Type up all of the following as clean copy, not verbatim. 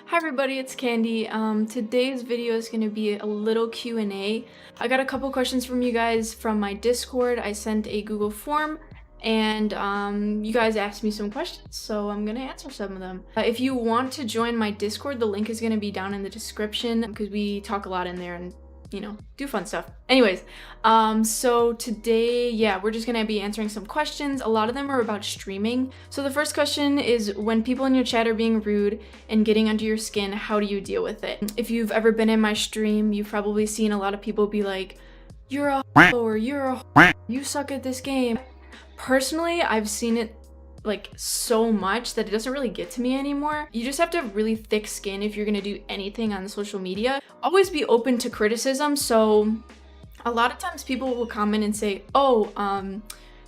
Hi everybody, it's Candy. Today's video is going to be a little Q&A. I got a couple questions from you guys from my Discord. I sent a Google form and you guys asked me some questions, so I'm going to answer some of them. If you want to join my Discord, the link is going to be down in the description because we talk a lot in there and do fun stuff. Anyways, so today, yeah, we're just gonna be answering some questions. A lot of them are about streaming. So the first question is, when people in your chat are being rude and getting under your skin, how do you deal with it? If you've ever been in my stream, you've probably seen a lot of people be like, you're a or you're a you suck at this game. Personally, I've seen it like so much that it doesn't really get to me anymore. You just have to have really thick skin if you're gonna do anything on social media. Always be open to criticism. So a lot of times people will comment and say, oh,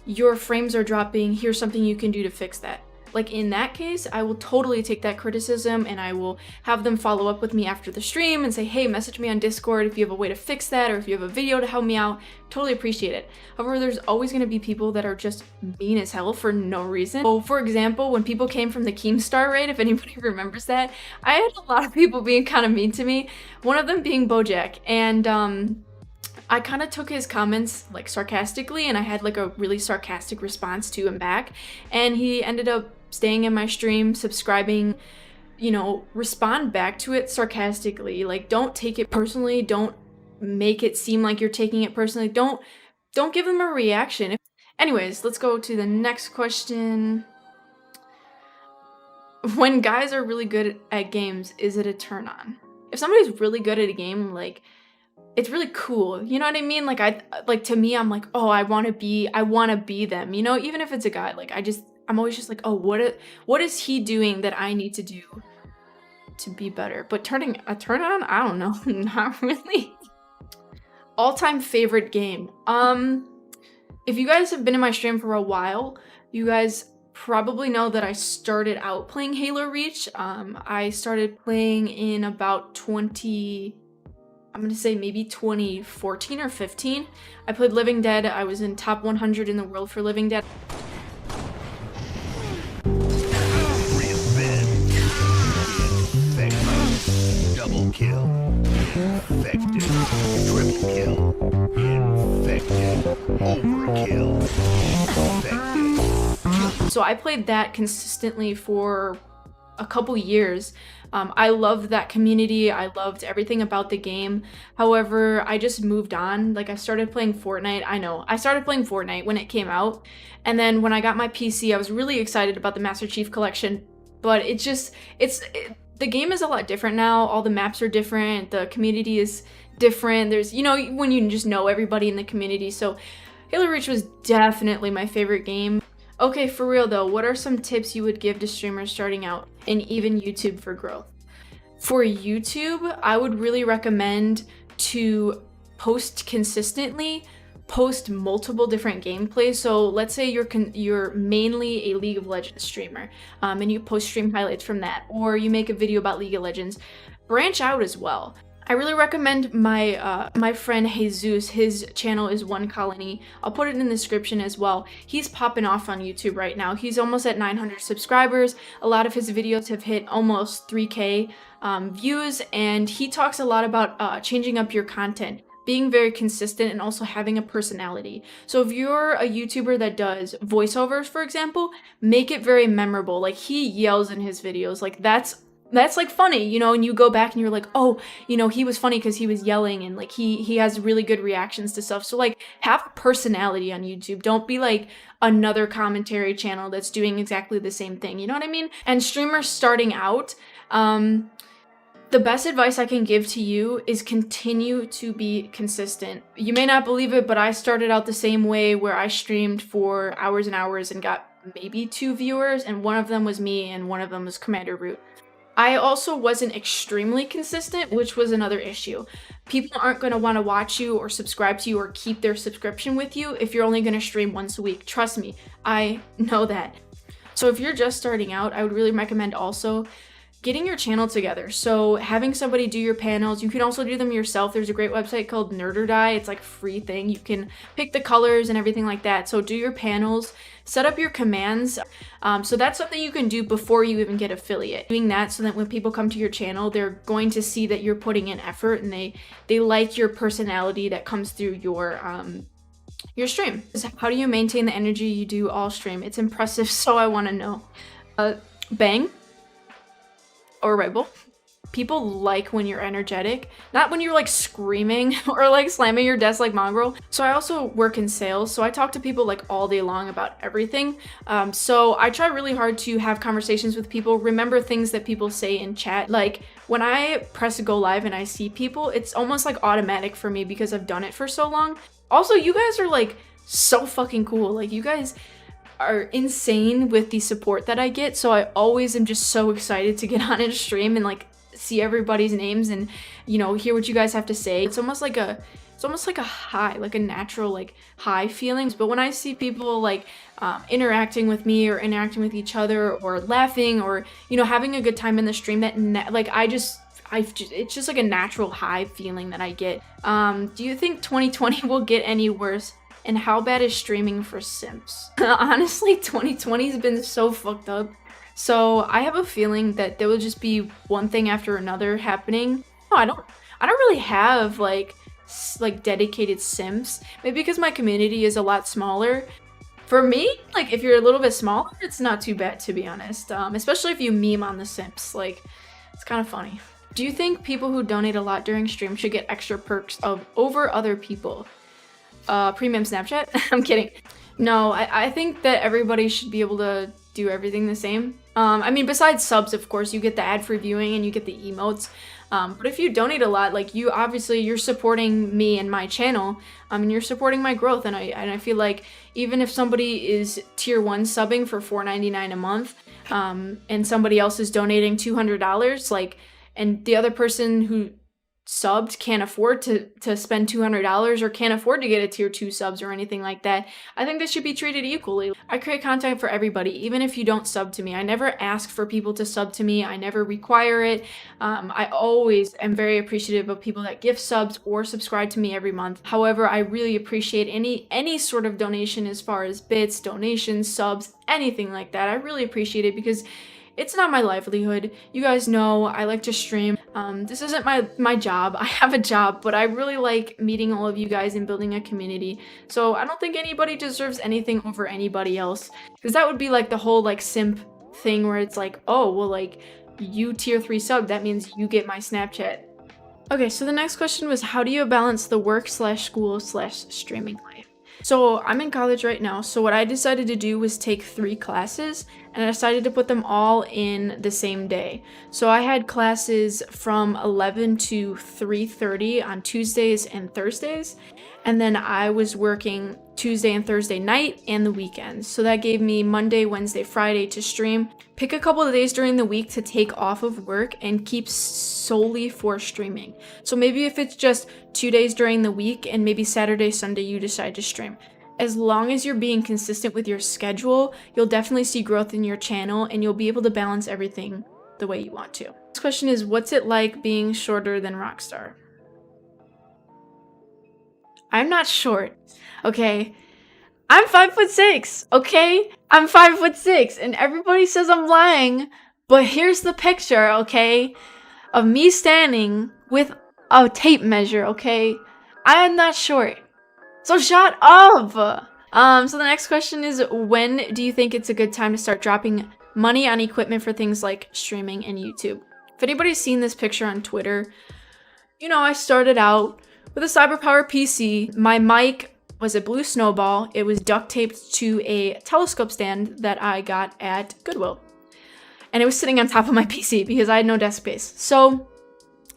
your frames are dropping, here's something you can do to fix that. Like in that case, I will totally take that criticism and I will have them follow up with me after the stream and say, hey, message me on Discord if you have a way to fix that or if you have a video to help me out. Totally appreciate it. However, there's always going to be people that are just mean as hell for no reason. So for example, when people came from the Keemstar raid, if anybody remembers that, I had a lot of people being kind of mean to me. One of them being Bojack, and I kind of took his comments like sarcastically and I had like a really sarcastic response to him back, and he ended up staying in my stream, subscribing, respond back to it sarcastically. Like, don't take it personally. Don't make it seem like you're taking it personally. Don't give them a reaction. Anyways, let's go to the next question. When guys are really good at games, is it a turn on? If somebody's really good at a game, like, it's really cool. You know what I mean? Like, to me, I'm like, oh, I want to be them, even if it's a guy. Like, I'm always just like, oh, what is he doing that I need to do to be better? But turning a turn on, I don't know. Not really. All-time favorite game. If you guys have been in my stream for a while, you guys probably know that I started out playing Halo Reach. I started playing in about I'm gonna say maybe 2014 or 15. I played Living Dead. I was in top 100 in the world for Living Dead. Double kill. Infected. Triple kill. Infected. Overkill. Infected. So I played that consistently for a couple years. I loved that community. I loved everything about the game. However, I just moved on. Like, I started playing Fortnite. I started playing Fortnite when it came out. And then when I got my PC, I was really excited about the Master Chief Collection. But the game is a lot different now. All the maps are different. The community is different. There's, when you just know everybody in the community. So Halo Reach was definitely my favorite game. Okay, for real though, what are some tips you would give to streamers starting out and even YouTube for growth? For YouTube, I would really recommend to post consistently, post multiple different gameplays. So let's say you're mainly a League of Legends streamer, and you post stream highlights from that, or you make a video about League of Legends. Branch out as well. I really recommend my friend Jesus. His channel is One Colony. I'll put it in the description as well. He's popping off on YouTube right now. He's almost at 900 subscribers. A lot of his videos have hit almost 3K views, and he talks a lot about changing up your content, being very consistent, and also having a personality. So if you're a YouTuber that does voiceovers, for example, make it very memorable. Like, he yells in his videos. Like, that's like funny, and you go back and you're like, oh, he was funny because he was yelling, and like he has really good reactions to stuff. So like, have a personality on YouTube. Don't be like another commentary channel that's doing exactly the same thing. You know what I mean? And streamers starting out, the best advice I can give to you is continue to be consistent. You may not believe it, but I started out the same way, where I streamed for hours and hours and got maybe 2 viewers, and one of them was me and one of them was Commander Root. I also wasn't extremely consistent, which was another issue. People aren't going to want to watch you or subscribe to you or keep their subscription with you if you're only going to stream once a week. Trust me, I know that. So if you're just starting out, I would really recommend also getting your channel together. So having somebody do your panels, you can also do them yourself. There's a great website called Nerd or Die. It's like a free thing. You can pick the colors and everything like that. So do your panels, set up your commands. So that's something you can do before you even get affiliate. Doing that so that when people come to your channel, they're going to see that you're putting in effort and they like your personality that comes through your stream. How do you maintain the energy you do all stream? It's impressive, so I want to know. Bang or Red Bull. People like when you're energetic, not when you're like screaming or like slamming your desk like mongrel. So I also work in sales, so I talk to people like all day long about everything. So I try really hard to have conversations with people, remember things that people say in chat. Like when I press go live and I see people, it's almost like automatic for me because I've done it for so long. Also, you guys are like so fucking cool. Like you guys are insane with the support that I get. So I always am just so excited to get on and stream and like see everybody's names and, you know, hear what you guys have to say. It's almost like a high, like a natural like high feelings. But when I see people like interacting with me or interacting with each other or laughing or, you know, having a good time in the stream, that it's just like a natural high feeling that I get. Do you think 2020 will get any worse? And how bad is streaming for simps? Honestly, 2020 has been so fucked up. So I have a feeling that there will just be one thing after another happening. No, I don't really have like dedicated simps. Maybe because my community is a lot smaller. For me, like if you're a little bit smaller, it's not too bad, to be honest. Especially if you meme on the simps, like it's kind of funny. Do you think people who donate a lot during stream should get extra perks over other people? Premium Snapchat? I'm kidding. No, I think that everybody should be able to do everything the same. I mean, besides subs, of course, you get the ad-free viewing and you get the emotes. But if you donate a lot, like you're supporting me and my channel, and you're supporting my growth. And I feel like even if somebody is tier 1 subbing for $4.99 a month, and somebody else is donating $200, like, and the other person who subbed can't afford to spend $200 or can't afford to get a tier 2 subs or anything like that, I think they should be treated equally. I create content for everybody, even if you don't sub to me. I never ask for people to sub to me. I never require it. I always am very appreciative of people that gift subs or subscribe to me every month. However, I really appreciate any sort of donation as far as bits, donations, subs, anything like that. I really appreciate it because it's not my livelihood. You guys know I like to stream. This isn't my job. I have a job, but I really like meeting all of you guys and building a community. So I don't think anybody deserves anything over anybody else. Because that would be like the whole like simp thing where it's like, oh, well, like you tier 3 sub, that means you get my Snapchat. Okay, so the next question was, how do you balance the work/school/streaming life? So I'm in college right now, so what I decided to do was take 3 classes, and I decided to put them all in the same day. So I had classes from 11 to 3:30 on Tuesdays and Thursdays, and then I was working Tuesday and Thursday night and the weekends. So that gave me Monday, Wednesday, Friday to stream. Pick a couple of days during the week to take off of work and keep solely for streaming. So maybe if it's just 2 days during the week and maybe Saturday, Sunday you decide to stream. As long as you're being consistent with your schedule, you'll definitely see growth in your channel and you'll be able to balance everything the way you want to. This question is, what's it like being shorter than Rockstar? I'm not short, okay? I'm 5'6", okay? I'm 5'6", and everybody says I'm lying, but here's the picture, okay? Of me standing with a tape measure, okay? I am not short. So shut up! So the next question is, when do you think it's a good time to start dropping money on equipment for things like streaming and YouTube? If anybody's seen this picture on Twitter, you know I started out with a CyberPower PC. My mic was a Blue Snowball. It was duct taped to a telescope stand that I got at Goodwill. And it was sitting on top of my PC because I had no desk space. So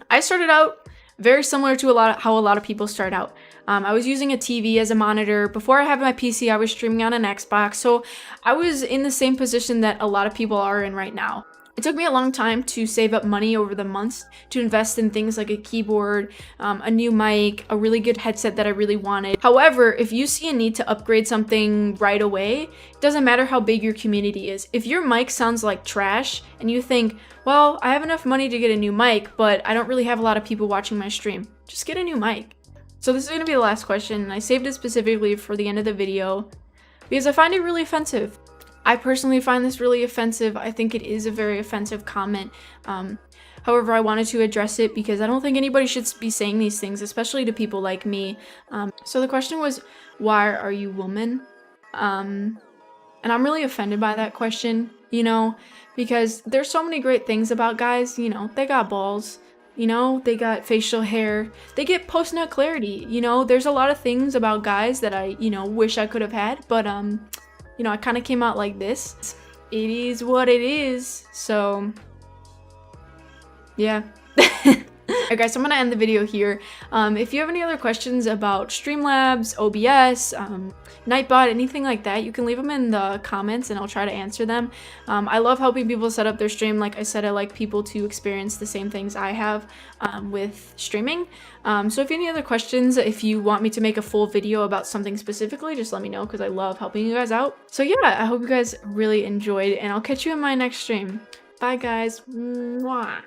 I started out very similar to how a lot of people start out. I was using a TV as a monitor. Before I had my PC, I was streaming on an Xbox. So I was in the same position that a lot of people are in right now. It took me a long time to save up money over the months to invest in things like a keyboard, a new mic, a really good headset that I really wanted. However, if you see a need to upgrade something right away, it doesn't matter how big your community is. If your mic sounds like trash and you think, well, I have enough money to get a new mic, but I don't really have a lot of people watching my stream, just get a new mic. So this is going to be the last question, and I saved it specifically for the end of the video because I find it really offensive. I personally find this really offensive. I think it is a very offensive comment. However, I wanted to address it because I don't think anybody should be saying these things, especially to people like me. So the question was, why are you woman? And I'm really offended by that question, you know, because there's so many great things about guys. You know, they got balls, you know, they got facial hair, they get post-nut clarity, you know, there's a lot of things about guys that I, you know, wish I could have had, but you know, I kind of came out like this. It is what it is. So, yeah. Alright guys, so I'm going to end the video here. If you have any other questions about Streamlabs, OBS, Nightbot, anything like that, you can leave them in the comments and I'll try to answer them. I love helping people set up their stream. Like I said, I like people to experience the same things I have with streaming. So if you have any other questions, if you want me to make a full video about something specifically, just let me know because I love helping you guys out. So yeah, I hope you guys really enjoyed and I'll catch you in my next stream. Bye guys. Mwah.